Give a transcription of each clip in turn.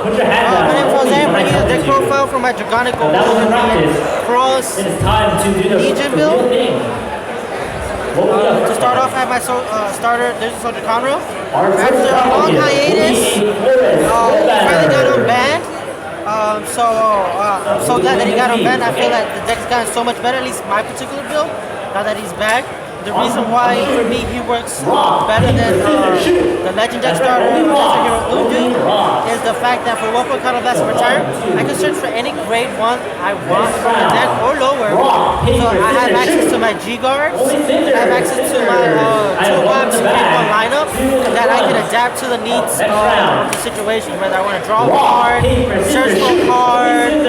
Put your hand down. My name is Jose. I'm bringing you the deck profile for my Dragonic Cross It is time to do the Legion build. thing. To start off, I have my starter, there's a Soldier Conroe. After a long hiatus, he finally got unbanned. So I'm so glad that he got unbanned. I feel like the deck's gotten so much better, at least my particular build, now that he's back. The reason why, for me, he works better than the Legend deck starter, Desert Hero Uju, is the fact that for 1 point counterblast and retire, I can search for any grade 1 I want from the deck or lower. So I have access to my G-Guards, I have access to my toolbox grade 1 lineup that I can adapt to the needs of the situation, whether I want to draw a card, search for a card,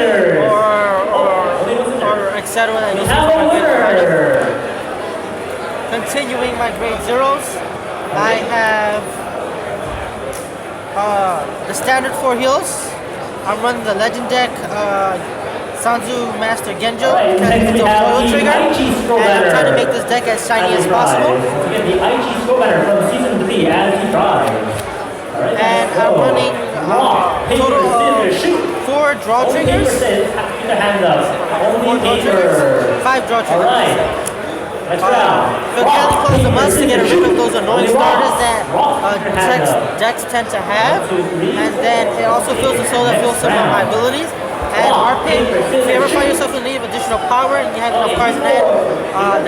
or etc. that uses for my favorite lineup. Continuing my grade zeros, I have the standard 4 heals. I'm running the Legend deck, Sanzu Master Genjo, because it's a foil trigger, and I'm trying to make this deck as shiny as possible. And I'm running a total of 4 draw triggers, 5 draw triggers. Phil Kelly calls a must to get rid of those annoying starters that decks tend to have, and then it also fills the soul that fills some of my abilities. And RP, if you ever find yourself in need of additional power and you have enough cards in hand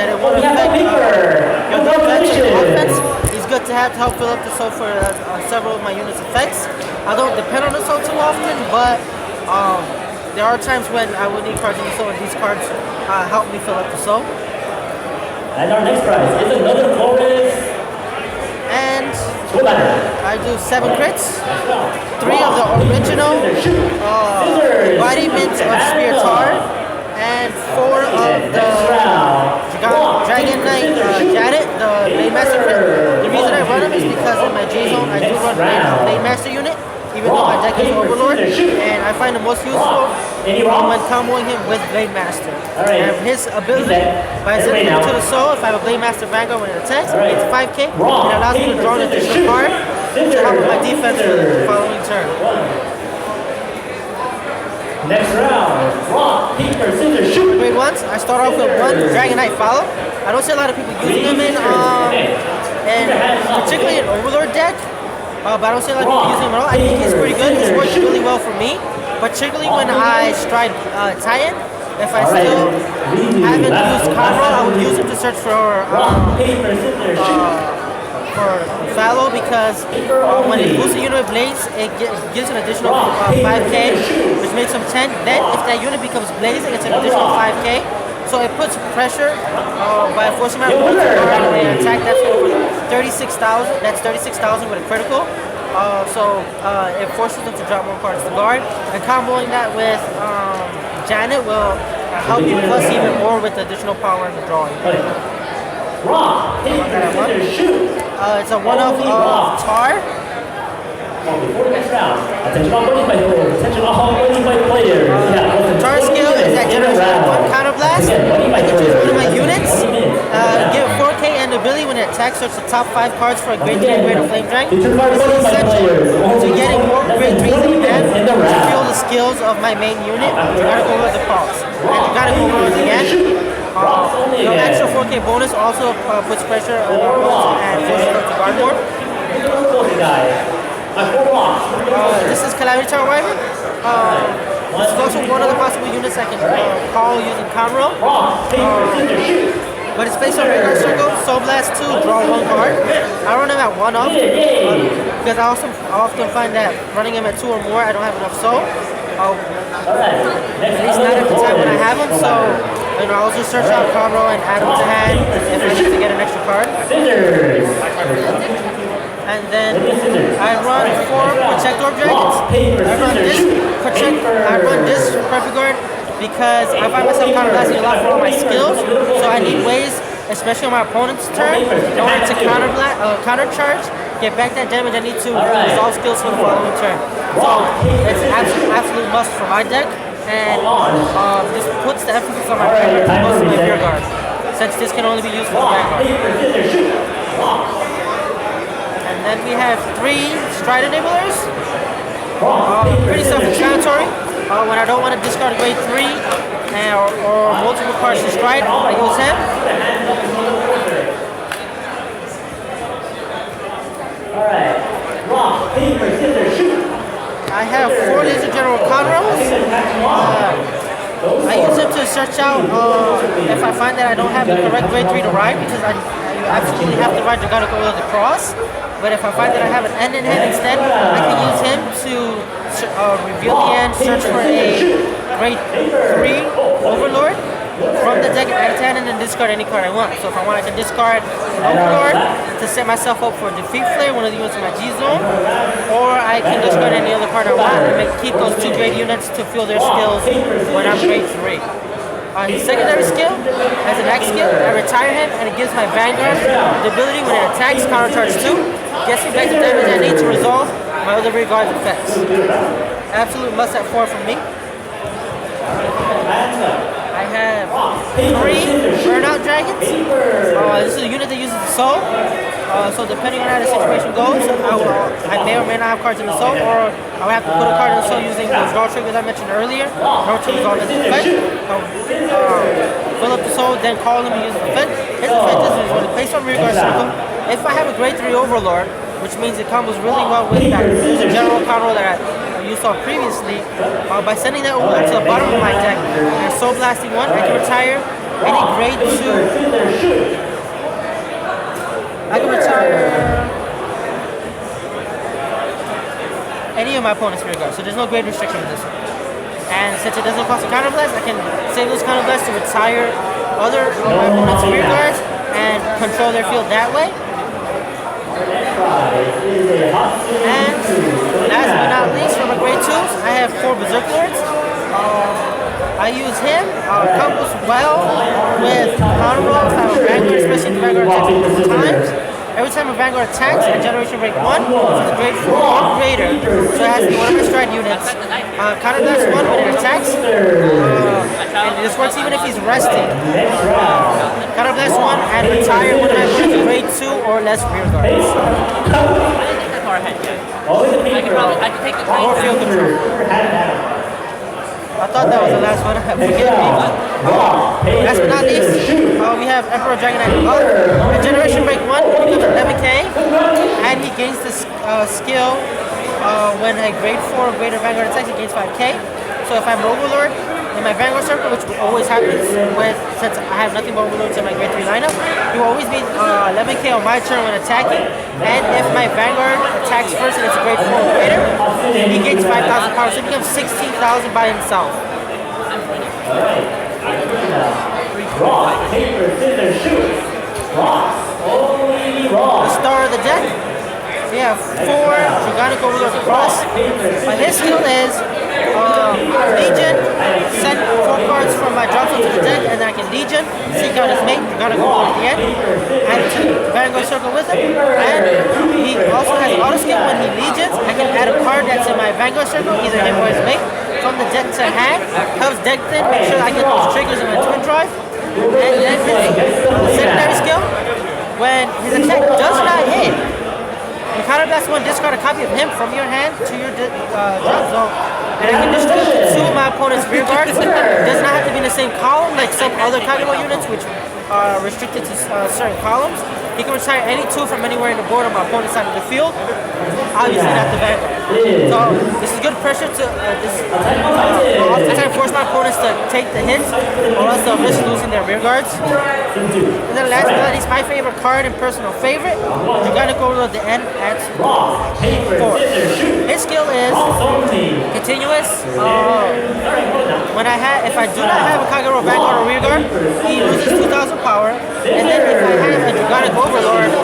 that it won't affect your defense or your offense, he's good to have to help fill up the soul for several of my units' effects. I don't depend on the soul too often, but there are times when I would need cards in the soul, and these cards help me fill up the soul. And our next prize is another Flores. And I do 7 crits, 3 of the original embodiments of Spiritar, and 4 of the Dragon Knight Janet, the Blade Master crit. The reason I run them is because in my J-Zone I do run Blade Master unit, even though my deck is Overlord, and I find the most useful when comboing him with Blade Master. And his ability, by sending him to the soul, if I have a Blade Master Vanguard when it attacks, it's 5k, it allows me to draw an additional card to help with my defense for the following turn. Next round, rock, paper, scissors, shoot. Grade 1s, I start off with 1 Dragon Knight Follow. I don't see a lot of people using them in particularly an Overlord deck. But I don't see a lot of people using him at all. I think he's pretty good. He's worked really well for me. Particularly when I stride Titan. If I still haven't used Conroe, I would use him to search for Fallow, because when it boosts a unit with Blaze, it gives an additional 5k, which makes him 10. Then if that unit becomes blazing, it's an additional 5k. So it puts pressure by forcing my opponent to guard and attack that for 36,000. That's 36,000 with a critical. So it forces them to drop more cards to guard. And comboing that with Janet will help you plus even more with the additional power in the drawing. It's a 1 of Tar. Tar skill is that generates 1 counterblast. I can choose one of my units, give 4k and ability when it attacks, search the top 5 cards for a grade 3 and greater flame dragon. This is essential to getting more grade 3s in hand to fuel the skills of my main unit. You gotta go over the pulse. And you gotta go over the end. The extra 4k bonus also puts pressure on your opponents and forces them to guard more. This is Calamity Tower Wyvern. This is also one of the possible units I can call using Conroe. But it's based on Vanguard Circle, Soul Blast 2, draw 1 card. I run him at 1 off, because I also often find that running him at 2 or more, I don't have enough soul. At least not at the time when I have him, so I'll just search out Conroe and add him to hand if I need to get an extra card. And then I run 4 Protector Dragons. I run this Perfect Guard because I find myself counterblasting a lot for all my skills. So I need ways, especially on my opponent's turn, in order to countercharge, get back that damage I need to resolve skills for the following turn. So it's an absolute must for my deck. And this puts the emphasis on my Vanguard as opposed to my Rear Guard, since this can only be used for the Vanguard. And then we have 3 Stride Enablers. Pretty self-explanatory. When I don't want to discard a grade 3 or multiple cards to stride, I use him. Alright. Rock, paper, scissors, shoot. I have 4 laser general Conros. I use them to search out if I find that I don't have the correct grade 3 to ride, because I absolutely have to ride Dragonic Overlord the Cross. But if I find that I have an end in hand instead, I can use him to reveal the end, search for a grade 3 Overlord from the deck at 10 and then discard any card I want. So if I want, I can discard Overlord to set myself up for Defeat Flare, one of the units in my G zone, or I can discard any other card I want and keep those 2 grade units to feel their skills when I'm grade 3. His secondary skill, as an X skill, I retire him and it gives my Vanguard the ability when it attacks, countercharge 2, gets me back to damage I need to resolve my other rear guard effects. Absolute must at 4 from me. I have 3 Burnout Dragons. This is a unit that uses the soul. So depending on how the situation goes, I may or may not have cards in the soul, or I would have to put a card in the soul using those draw triggers I mentioned earlier. Draw triggers on his effect. Fill up the soul, then call him and use his effect. His effect is when he plays on rear guard circle. If I have a grade 3 Overlord, which means it combos really well with that general combo that you saw previously, by sending that over to the bottom of my deck and soul blasting 1, I can retire any grade 2. I can retire any of my opponent's rear guards, so there's no grade restriction with this one. And since it doesn't cost a counter blast, I can save those counter blasts to retire other of my opponent's rear guards and control their field that way. And last but not least, for my grade 2s, I have 4 Berserk Lords. I use him, combos well with counter rolls. I have a Vanguard, especially if the Vanguard attacks multiple times. Every time a Vanguard attacks, I generation break 1 for the grade 4 or greater. So it has to be one of my stride units. Counter blast 1 when it attacks. And this works even if he's resting. Counter blast 1 and retire one of my grade 2 or less rear guards. I can take the Or field control. I thought that was the last one. Forgive me. Last but not least, we have Emperor Dragonite. A Generation Break 1 becomes 11k, and he gains this skill when a grade 4 or greater Vanguard attacks, he gains 5k. So if I'm Overlord in my Vanguard circle, which always happens since I have nothing but Overlords in my grade 3 lineup, he will always be 11k on my turn when attacking. And if my Vanguard attacks first and it's a grade 4 or greater, he gains 5,000 power, so he becomes 16,000 by himself. Rock, paper, scissors, shoot. Rock, only rock. The star of the deck, we have 4 Dragonic Overlord Cross. His skill is Legion, send 4 cards from my drop zone to the deck, and then I can Legion, seek out his mate, Dragonic Overlord at the end, and to Vanguard circle with him. And he also has auto skill when he Legions. I can add a card that's in my Vanguard circle, either him or his mate, from the deck to hand. Helps deck thin, make sure I get those triggers in my twin drive. And then his secondary skill, when his attack does not hit, you counter blast 1, discard a copy of him from your hand to your drop zone, and I can distribute 2 of my opponent's rear guards. It does not have to be in the same column like some other Kagero units, which are restricted to certain columns. He can retire any 2 from anywhere in the board on my opponent's side of the field. Obviously not the Vanguard. So this is good pressure to oftentimes force my opponents to take the hits, or else they'll risk losing their rear guards. And then last but not least, my favorite card and personal favorite, Dragonic Overlord at the end at 4. His skill is continuous. If I do not have a Kagero Vanguard or rear guard, he loses 2,000 power. And then if I have a Dragonic Overlord,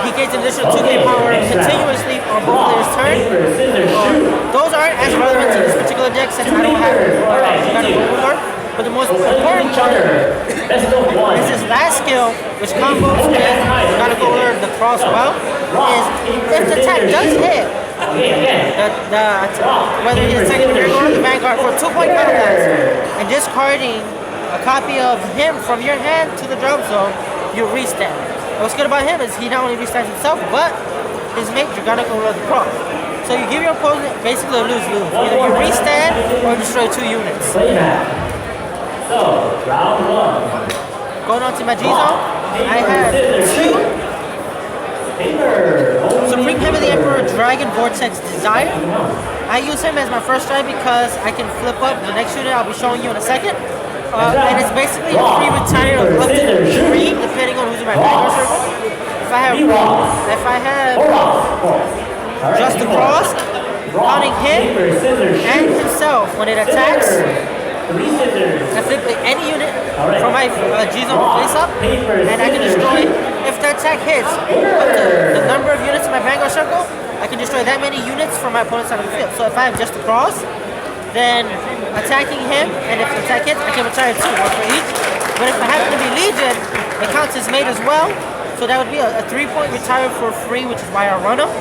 he gains an additional 2k power continuously on both players' turn. Those aren't as relevant to this particular deck since I don't have Dragonic Overlord. But the most important part is his last skill, which combos with Dragonic Overlord the cross well, is if the attack does hit, whether he's attacking the rear guard or the Vanguard for 2-point counter blast, and discarding a copy of him from your hand to the drop zone, you restand. What's good about him is he not only restands himself, but his mate Dragonic Overlord the Cross. So you give your opponent basically a lose-lose. Either you restand or destroy 2 units. So, round 1. Going on to my G-Zone, I have 2 Supreme Heavenly Emperor Dragon Vortex Desire. I use him as my first strike because I can flip up the next unit I'll be showing you in a second. And it's basically a free retire of up to 3 depending on who's in my Vanguard circle. If I have Just the Cross, counting him and himself when it attacks, I flip any unit from my G-Zone face up, and I can destroy, if the attack hits up to the number of units in my Vanguard circle, I can destroy that many units from my opponent's side of the field. So if I have Just the Cross, then attacking him, and if the attack hits, I can retire 2, 1 for each. But if I happen to be Legion, it counts as mate as well. So that would be a 3-point retire for free, which is why I run him.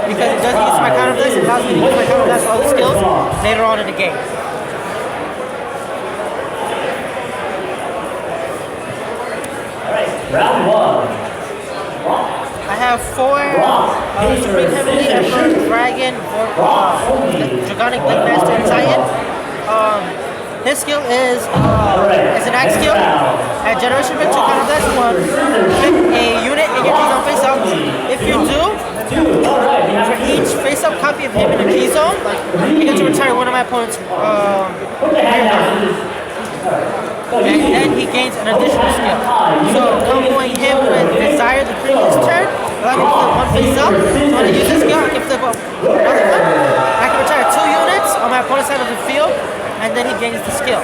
Because it doesn't use my counter blast, it allows me to use my counter blast all the skills later on in the game. Round 1. I have 4 Supreme Heavenly Emperor Dragon Dragonic Blade Master Titan. His skill is an axe skill. At Generation Break 2 counter blast 1, hit a unit in your G-Zone face up. If you do, for each face up copy of him in the G-Zone, you get to retire one of my opponent's and then he gains an additional skill. So comboing him with Desire the previous turn, allow me to flip 1 face up. So when I use this skill, I can flip up another one. I can retire 2 units on my opponent's side of the field, and then he gains the skill.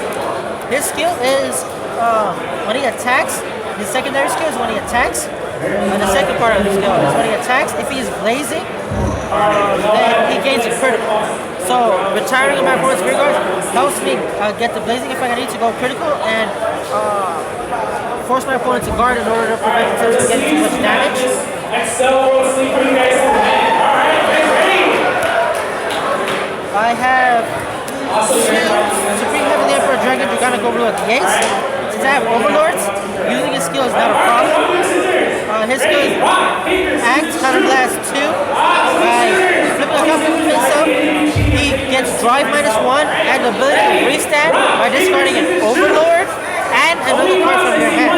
His skill is when he attacks. His secondary skill is when he attacks. And the second part of the skill is when he attacks. If he is blazing, then he gains a critical. So retiring my opponent's rear guard helps me get the blazing if I need to go critical and force my opponent to guard in order to prevent him from getting too much damage. I have Supreme Heavenly Emperor Dragon Dragonic Overlord the Ace. Since I have Overlords, using his skill is not a problem. His skill is Act, Counter Blast 2. By flipping a couple of face up, he gets Drive -1 and the ability to restand by discarding an Overlord and another card from your hand.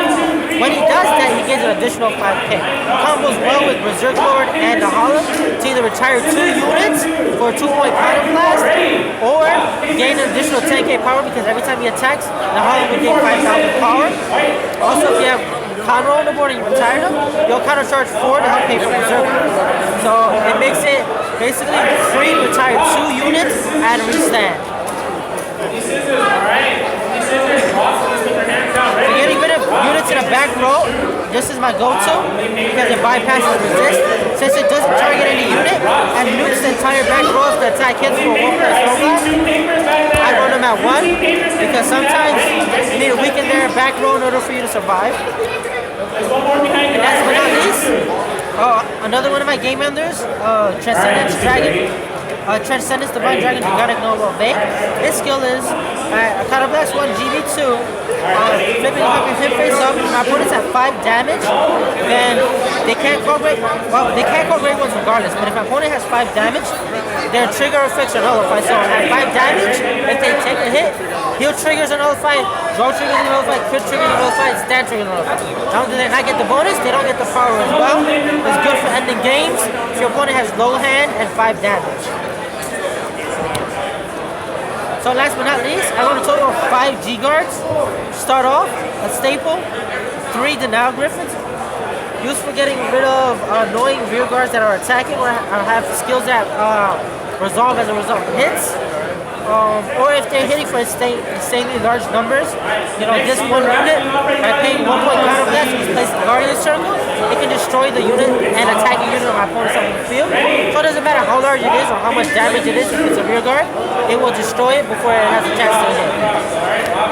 When he does that, he gets an additional 5k. Combos well with Berserk Lord and the Hollow to either retire 2 units for a 2-point Counter Blast or gain an additional 10k power because every time he attacks, the Hollow will gain 5,000 power. Also, if you have Conroe on the board and you retire them, you'll counter charge 4 to help pay for Berserk. So it makes it basically free to retire 2 units and restand. So getting rid of units in the back row, this is my go-to because it bypasses resist. Since it doesn't target any unit and nukes the entire back row if the attack hits for 1 plus no blast, I run them at 1 because sometimes you need to weaken their back row in order for you to survive. And last but not least, another one of my game enders, Transcendence Dragon. Transcendence Divine Dragon Dragonic Noble Bay. His skill is a Counter Blast 1 GB2, flipping up your hit face up. My opponents have 5 damage, then they can't call great. Well, they can't call great ones regardless. But if my opponent has 5 damage, their trigger effects are nullified. So at 5 damage, if they take a hit, heal triggers are nullified, draw triggers are nullified, crit triggers are nullified, stand triggers are nullified. Not only do they not get the bonus, they don't get the power as well. It's good for ending games if your opponent has low hand and 5 damage. So last but not least, I want a total of 5 G-Guards. Start off, a staple, 3 Denial Griffins, used for getting rid of annoying rear guards that are attacking or have skills that resolve as a result of hits. Or if they're hitting for insanely large numbers, you know, this one unit, by paying 1 point Counter Blast, which is placed in the Guardian Circle, it can destroy the unit and attack a unit on my opponent's side of the field. So it doesn't matter how large it is or how much damage it is, if it's a rear guard, it will destroy it before it has a chance to hit.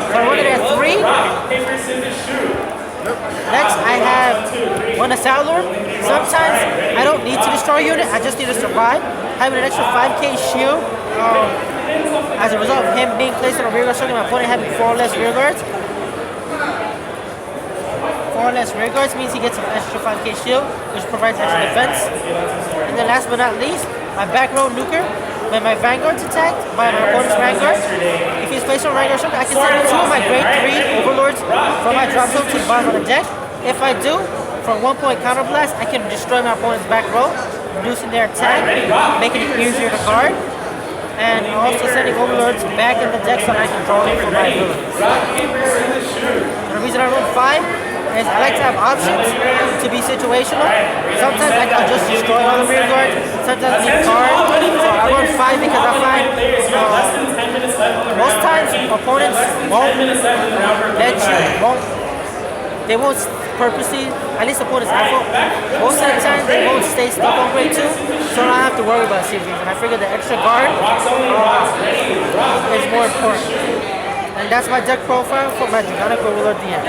So I wanted at 3. Next, I have one Assault Lord. Sometimes I don't need to destroy a unit, I just need to survive. Having an extra 5k shield. As a result of him being placed on a rear guard circle, my opponent having 4 less rear guards. 4 less rear guards means he gets an extra 5k shield, which provides extra defense. And then last but not least, my back row nuker, when my Vanguard's attacked by my opponent's Vanguard, if he's placed on Vanguard Shunker, I can send 2 of my grade 3 Overlords from my drop zone to the bottom of the deck. If I do, from 1 point counter blast, I can destroy my opponent's back row, reducing their attack, making it easier to guard, and also sending Overlords back in the deck so that I can draw them for my abilities. The reason I run 5 is I like to have options to be situational. Sometimes I'll just destroy all the rear guards, sometimes I need guard. So I run 5 because I find most times opponents they won't purposely, at least opponents I feel, most of the time they won't stay stuck on grade 2, so I don't have to worry about series. And I figure the extra guard is more important. And that's my deck profile for my Draconic Overlord DM.